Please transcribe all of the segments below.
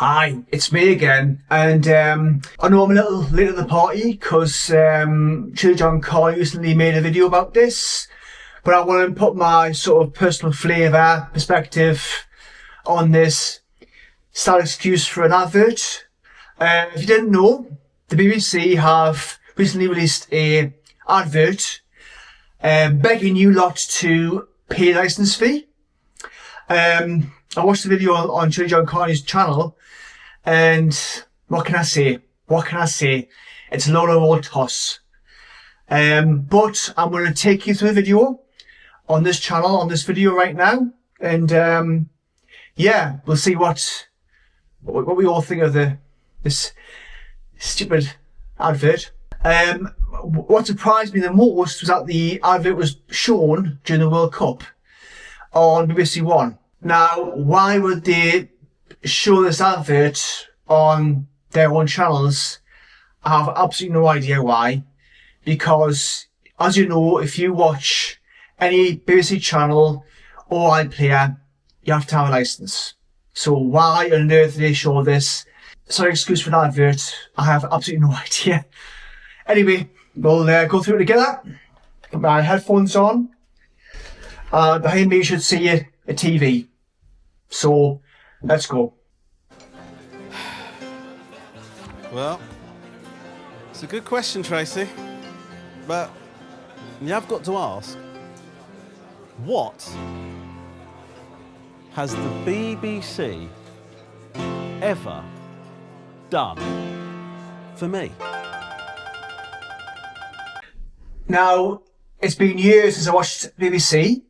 Hi, it's me again, and I know I'm a little late to the party because Chili John Carr recently made a video about this, but I want to put my sort of personal flavour, perspective on this. Sad excuse for an advert. If you didn't know, the BBC have recently released a advert begging you lot to pay a licence fee. I watched the video on Chili John Carney's channel, and what can I say? It's a load of old toss. But I'm going to take you through the video on this channel, on this video right now, and yeah, we'll see what we all think of this stupid advert. What surprised me the most was that the advert was shown during the World Cup on BBC One. Now, why would they show this advert on their own channels? I have absolutely no idea why. Because, as you know, if you watch any BBC channel or iPlayer, you have to have a licence. So why on earth did they show this? Sorry, excuse for an advert. I have absolutely no idea. Anyway, we'll go through it together. Put my headphones on. Behind me you should see a TV. So, let's go. Well, it's a good question, Tracy. But you have got to ask, what has the BBC ever done for me? Now, it's been years since I watched BBC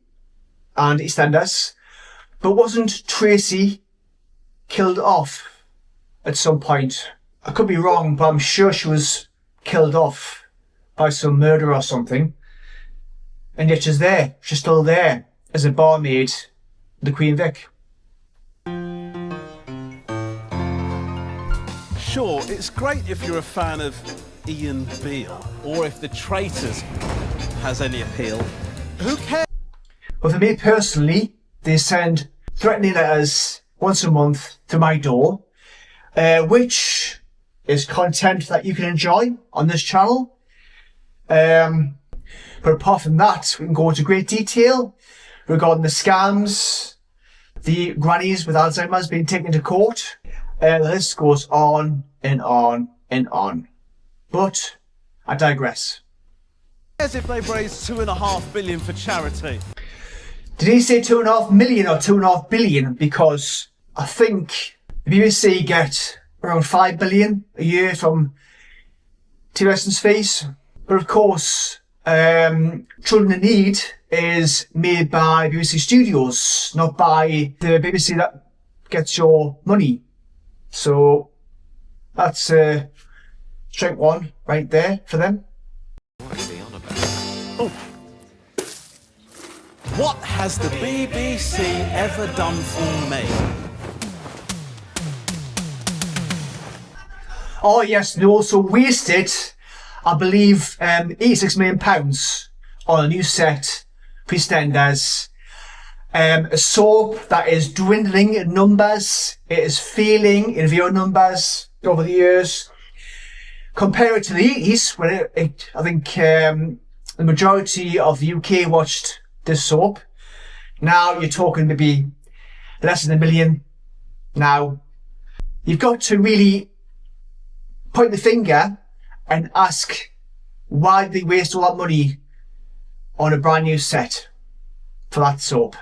and EastEnders, but wasn't Tracy killed off at some point? I could be wrong, but I'm sure she was killed off by some murderer or something. And yet she's there. She's still there as a barmaid in the Queen Vic. Sure, it's great if you're a fan of Ian Beale, or if The Traitors has any appeal. Who cares? But for me personally, they send threatening letters once a month to my door, which is content that you can enjoy on this channel. But apart from that, we can go into great detail regarding the scams, the grannies with Alzheimer's being taken to court. The list goes on and on and on. But I digress. As if they've raised $2.5 billion for charity. Did he say 2.5 million or 2.5 billion? Because I think the BBC get around 5 billion a year from TV licence fees. But of course, Children in Need is made by BBC Studios, not by the BBC that gets your money. So that's strike one right there for them. What is he on about? Oh. What has the BBC ever done for me? Oh yes, they also wasted, I believe, £86 million on a new set for EastEnders. A soap that is dwindling in numbers. It is failing in viewer numbers over the years. Compare it to the 80s, when I think the majority of the UK watched this soap. Now you're talking maybe less than 1 million. Now, you've got to really point the finger and ask why did they waste all that money on a brand new set for that soap.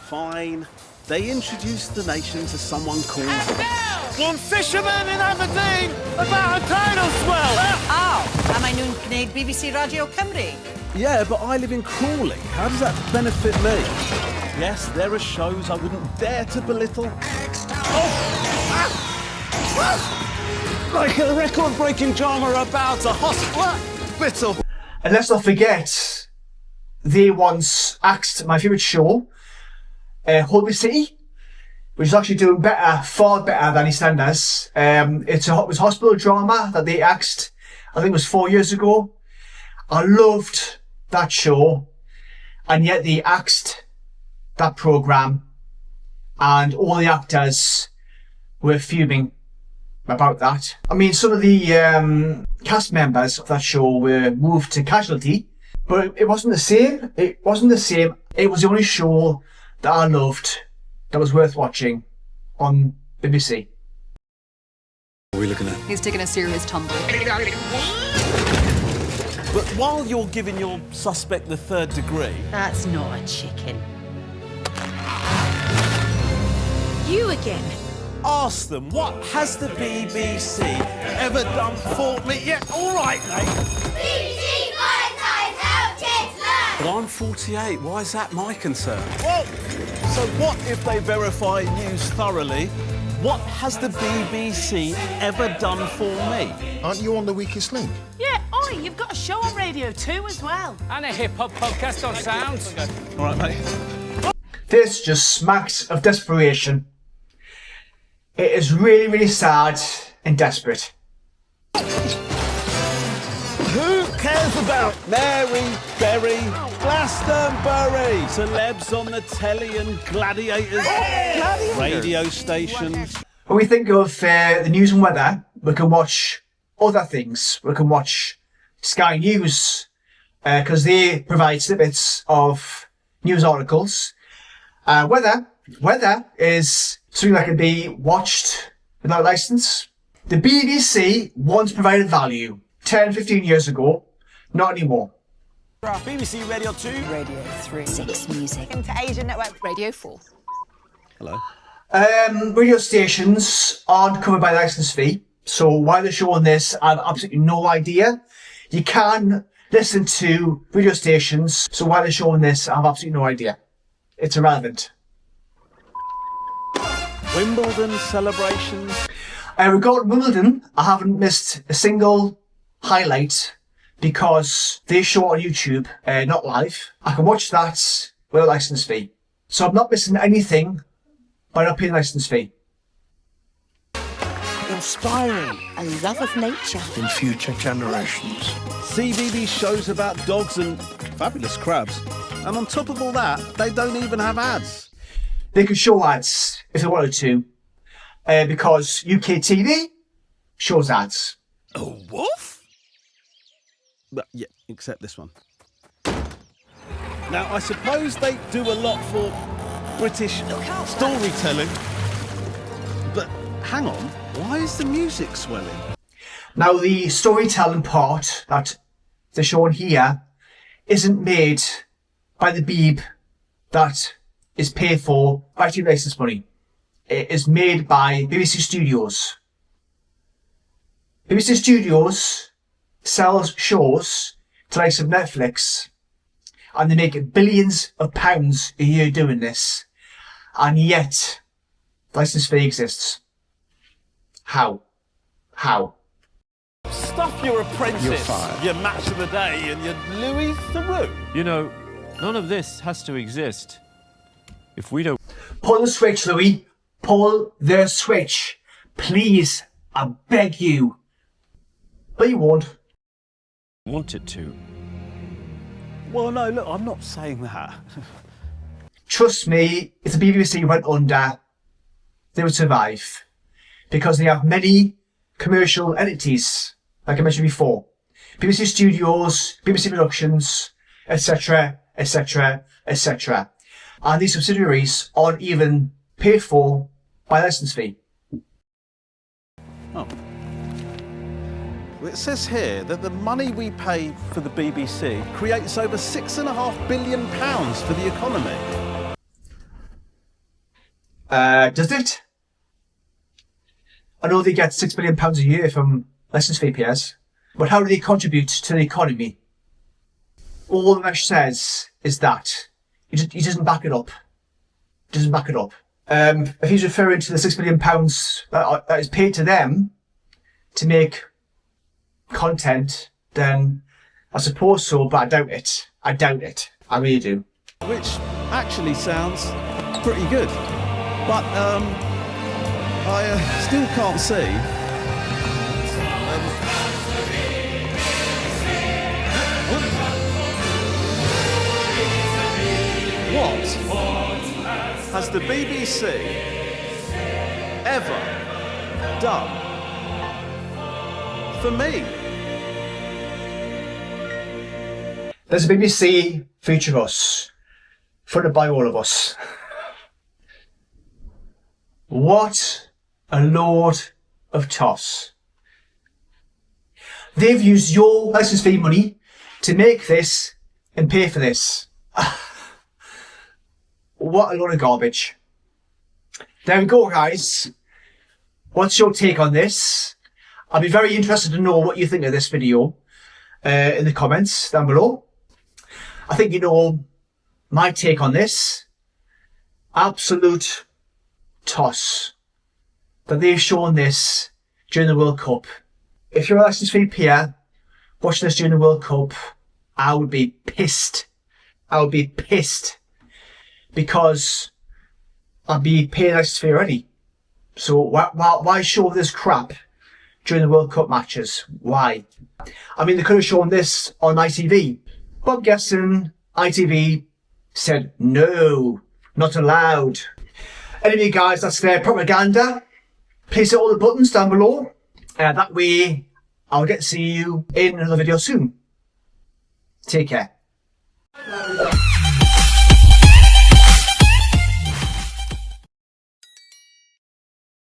Fine. They introduced the nation to someone called one fisherman in Aberdeen about a tidal swell. Oh, am I known Cneud BBC Radio Cymru? Yeah, but I live in Crawley. How does that benefit me? Yes, there are shows I wouldn't dare to belittle. Like a record-breaking drama about a hospital. And let's not forget, they once axed my favourite show, Holby City. which is actually doing better, far better than EastEnders. It was hospital drama that they axed, I think it was 4 years ago. I loved that show, and yet they axed that programme, and all the actors were fuming about that. I mean, some of the cast members of that show were moved to Casualty, but it wasn't the same. It wasn't the same. It was the only show that I loved that was worth watching on BBC. What are we looking at? He's taking a serious tumble. But while you're giving your suspect the 3rd degree... That's not a chicken. You again? Ask them, what has the BBC ever done for me? Yeah, all right, mate. BBC monitise how kids learn! But I'm 48, why is that my concern? Well, so what if they verify news thoroughly? What has the BBC ever done for me? Aren't you on The Weakest Link? Yeah, oi, you've got a show on Radio 2 as well. And a hip-hop podcast on Sounds. All right, mate. This just smacks of desperation. It is really, really sad and desperate. Who cares about Mary Berry, Glastonbury, celebs on the telly and gladiators, radio stations? When we think of the news and weather, we can watch other things. We can watch Sky News, because they provide snippets of news articles. Weather is something that can be watched without a licence. The BBC once provided value 10, 15 years ago, not anymore. BBC Radio 2. Radio 3. 6 Music. Into Asian Network. Radio 4. Hello. Radio stations aren't covered by licence fee, so why they're showing this, I have absolutely no idea. You can listen to radio stations, so why they're showing this, I have absolutely no idea. It's irrelevant. Wimbledon celebrations. Regarding Wimbledon, I haven't missed a single highlight because they show it on YouTube, not live. I can watch that with a licence fee. So I'm not missing anything by not paying a licence fee. Inspiring. A love of nature. In future generations. CBB shows about dogs and fabulous crabs. And on top of all that, they don't even have ads. They could show ads if they wanted to, because UK TV shows ads. A wolf? But, yeah, except this one. Now, I suppose they do a lot for British storytelling. But hang on, why is the music swelling? Now, the storytelling part that they're showing here isn't made by the Beeb that is paid for by TV licence money. It is made by BBC Studios. BBC Studios sells shows to the likes of Netflix, and they make billions of pounds a year doing this, and yet licence fee exists. How? Stuff your apprentice, You're fired. your match of the day, and your Louis Theroux. You know, none of this has to exist if we don't Pull the switch, Louis. Pull the switch. Please, I beg you. But you won't. want it to. Well, no, look, I'm not saying that. Trust me, if the BBC went under, they would survive. Because they have many commercial entities, like I mentioned before. BBC Studios, BBC Productions, etc., etc., etc. And these subsidiaries aren't even paid for by licence fee. Oh. Well, it says here that the money we pay for the BBC creates over £6.5 billion for the economy. Does it? I know they get £6 billion a year from licence fee payers, but how do they contribute to the economy? All the mesh says is that he doesn't back it up. Doesn't back it up. If he's referring to the £6 billion that is paid to them to make content, then I suppose so, but I doubt it. I really do. Which actually sounds pretty good. but I still can't see. What has the BBC ever done for me? There's a BBC Future Us, funded by all of us. What a load of toss. They've used your license fee money to make this and pay for this. What a load of garbage. There we go, guys. What's your take on this? I'll be very interested to know what you think of this video in the comments down below. I think you know my take on this. Absolute toss that they've shown this during the World Cup. If you're a license fee peer watching this during the World Cup, I would be pissed. I would be pissed because I'd be paying license fee already. So why show this crap during the World Cup matches? Why? I mean, they could have shown this on ITV. But I'm guessing ITV said, no, not allowed. Anyway, guys, that's their propaganda. Please hit all the buttons down below. That way, I'll get to see you in another video soon. Take care.